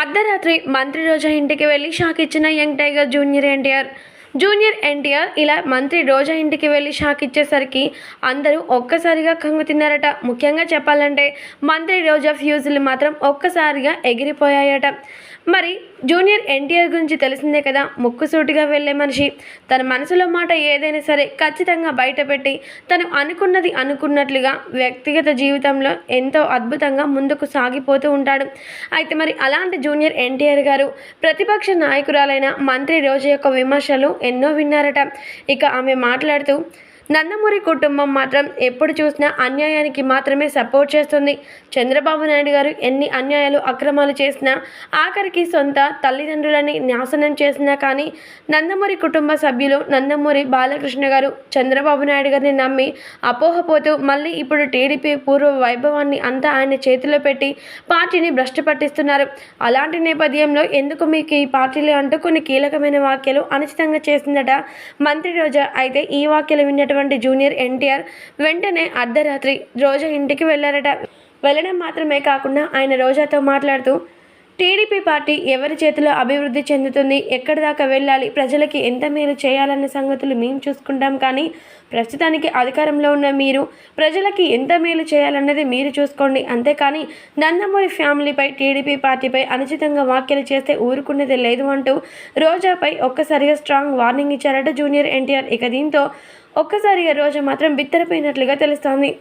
అర్ధరాత్రి మంత్రి రోజా ఇంటికి వెళ్లి షాక్ ఇచ్చిన యంగ్ టైగర్ జూనియర్ ఎన్టీఆర్ ఇలా మంత్రి రోజా ఇంటికి వెళ్ళి షాక్ ఇచ్చేసరికి అందరూ ఒక్కసారిగా కంగు తిన్నారట. ముఖ్యంగా చెప్పాలంటే మంత్రి రోజా ఫ్యూజులు మాత్రం ఒక్కసారిగా ఎగిరిపోయాయట. మరి జూనియర్ ఎన్టీఆర్ గురించి తెలిసిందే కదా, ముక్కుసూటిగా వెళ్ళే మనిషి. తన మనసులో మాట ఏదైనా సరే ఖచ్చితంగా బయటపెట్టి తను అనుకున్నది అనుకున్నట్లుగా వ్యక్తిగత జీవితంలో ఎంతో అద్భుతంగా ముందుకు సాగిపోతూ ఉంటాడు. అయితే మరి అలాంటి జూనియర్ ఎన్టీఆర్ గారు ప్రతిపక్ష నాయకురాలైన మంత్రి రోజా యొక్క విమర్శలు ఎన్నో విన్నారట. ఇక ఆమె మాట్లాడుతూ, నందమూరి కుటుంబం మాత్రం ఎప్పుడు చూసినా అన్యాయానికి మాత్రమే సపోర్ట్ చేస్తుంది. చంద్రబాబు నాయుడు గారు ఎన్ని అన్యాయాలు అక్రమాలు చేసినా, ఆఖరికి సొంత తల్లిదండ్రులని నాశనం చేసినా కానీ నందమూరి కుటుంబ సభ్యులు నందమూరి బాలకృష్ణ గారు చంద్రబాబు నాయుడు గారిని నమ్మి అపోహపోతూ మళ్ళీ ఇప్పుడు టీడీపీ పూర్వ వైభవాన్ని అంతా ఆయన చేతిలో పెట్టి పార్టీని భ్రష్టు పట్టిస్తున్నారు. అలాంటి నేపథ్యంలో ఎందుకు మీకు ఈ పార్టీలు అంటూ కొన్ని కీలకమైన వ్యాఖ్యలు అనుచితంగా చేసిందట మంత్రి రోజా. అయితే ఈ వ్యాఖ్యలు విన్నటువంటి జూనియర్ ఎన్టీఆర్ వెంటనే అర్ధరాత్రి రోజా ఇంటికి వెళ్ళారట. వెళ్ళడం మాత్రమే కాకుండా ఆయన రోజాతో మాట్లాడుతూ, టీడీపీ పార్టీ ఎవరి చేతిలో అభివృద్ధి చెందుతుంది, ఎక్కడి దాకా వెళ్ళాలి, ప్రజలకి ఎంత మేలు చేయాలన్న సంగతులు మేము చూసుకుంటాం. కానీ ప్రస్తుతానికి అధికారంలో ఉన్న మీరు ప్రజలకి ఎంత మేలు చేయాలన్నది మీరు చూసుకోండి. అంతేకాని నందమూరి ఫ్యామిలీపై, టీడీపీ పార్టీపై అనుచితంగా వ్యాఖ్యలు చేస్తే ఊరుకునేది లేదు అంటూ రోజాపై ఒక్కసారిగా స్ట్రాంగ్ వార్నింగ్ ఇచ్చారట జూనియర్ ఎన్టీఆర్. ఇక దీంతో ఒక్కసారిగా రోజా మాత్రం బిత్తరపోయినట్లుగా తెలుస్తోంది.